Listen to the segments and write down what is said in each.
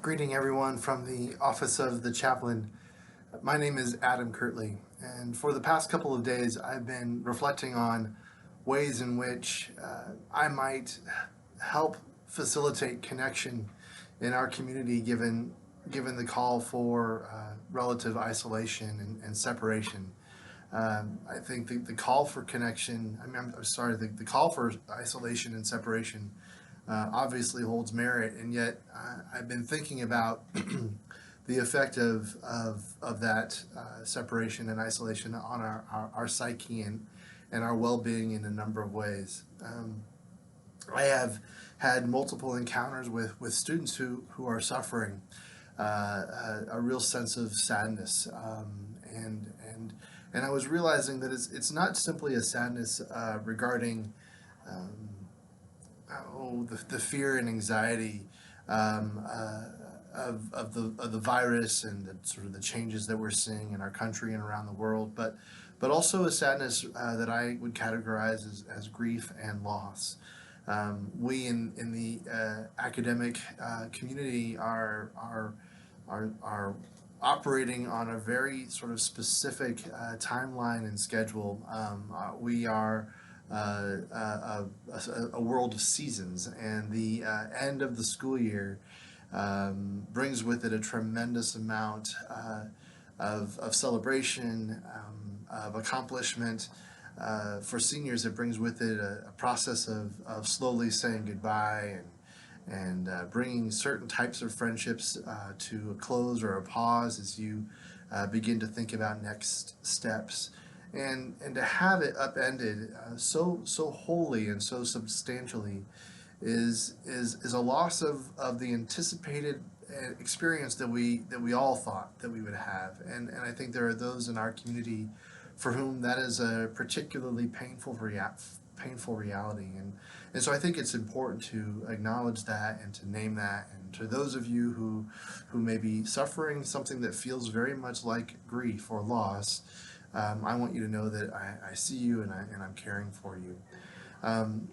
Greeting everyone from the office of the chaplain. My name is Adam Kirtley, and for the past couple of days, I've been reflecting on ways in which I might help facilitate connection in our community, given the call for relative isolation and separation. I think the call for connection, I'm sorry, the call for isolation and separation obviously holds merit, and yet I've been thinking about the effect of that separation and isolation on our psyche and our well-being in a number of ways. I have had multiple encounters with students who are suffering a real sense of sadness, and I was realizing that it's not simply a sadness regarding um, the fear and anxiety um, uh, of the virus and the sort of the changes that we're seeing in our country and around the world, but also a sadness that I would categorize as grief and loss. We in the academic community are operating on a very sort of specific timeline and schedule. We are a world of seasons, and the end of the school year brings with it a tremendous amount of celebration, of accomplishment. For seniors, it brings with it a process of slowly saying goodbye and bringing certain types of friendships to a close or a pause as you begin to think about next steps. And to have it upended so wholly and so substantially is a loss of the anticipated experience that we all thought that we would have. And I think there are those in our community for whom that is a particularly painful reality. And so I think it's important to acknowledge that and to name that. And to those of you who may be suffering something that feels very much like grief or loss, I want you to know that I see you and I'm caring for you. Um,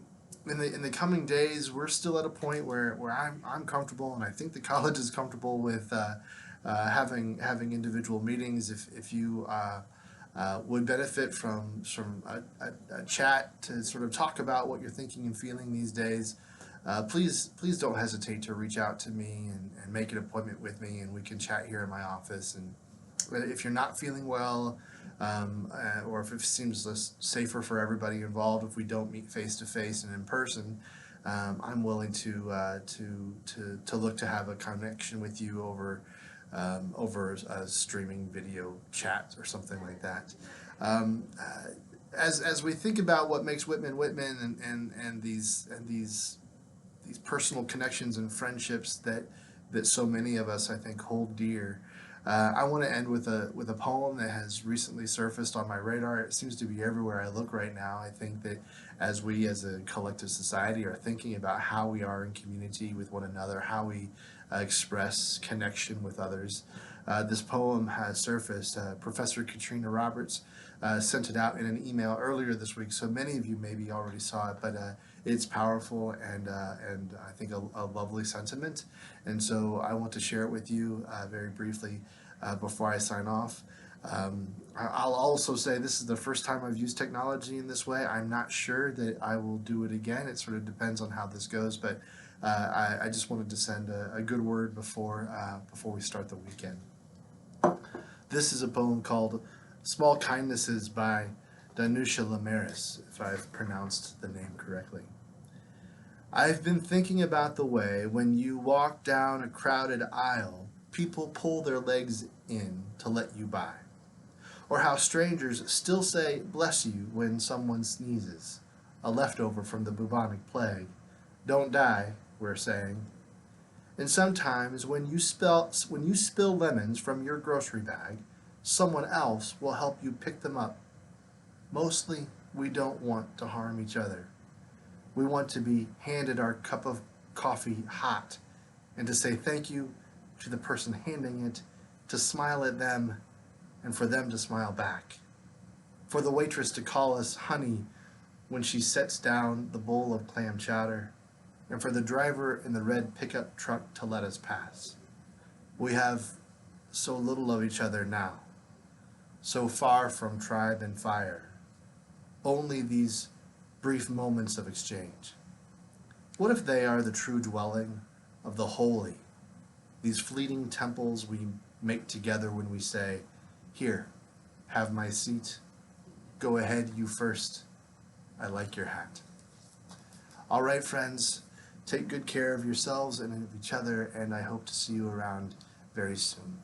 in the coming days, we're still at a point where I'm comfortable, and I think the college is comfortable with having individual meetings. If you would benefit from a chat to sort of talk about what you're thinking and feeling these days, please don't hesitate to reach out to me and make an appointment with me, and we can chat here in my office. And if you're not feeling well, or if it seems safer for everybody involved if we don't meet face to face and in person, I'm willing to look to have a connection with you over a streaming video chat or something like that. Um, uh, as we think about what makes Whitman Whitman and these personal connections and friendships that so many of us I think hold dear. I want to end with a poem that has recently surfaced on my radar. It seems to be everywhere I look right now. I think that as we as a collective society are thinking about how we are in community with one another, how we express connection with others, this poem has surfaced. Professor Katrina Roberts sent it out in an email earlier this week, so many of you maybe already saw it, but it's powerful and I think a lovely sentiment. And so I want to share it with you very briefly before I sign off. I'll also say this is the first time I've used technology in this way. I'm not sure that I will do it again. It sort of depends on how this goes, but I just wanted to send a good word before we start the weekend. This is a poem called Small Kindnesses by Danusha Lamaris, if I've pronounced the name correctly. I've been thinking about the way when you walk down a crowded aisle, people pull their legs in to let you by. Or how strangers still say bless you when someone sneezes, a leftover from the bubonic plague. Don't die, we're saying. And sometimes when you spill lemons from your grocery bag, someone else will help you pick them up. Mostly, we don't want to harm each other. We want to be handed our cup of coffee hot and to say thank you to the person handing it, to smile at them, and for them to smile back. For the waitress to call us honey when she sets down the bowl of clam chowder, and for the driver in the red pickup truck to let us pass. We have so little of each other now, so far from tribe and fire, only these brief moments of exchange. What if they are the true dwelling of the holy, these fleeting temples we make together when we say, "Here, have my seat. Go ahead, you first. I like your hat." All right, friends, take good care of yourselves and of each other, and I hope to see you around very soon.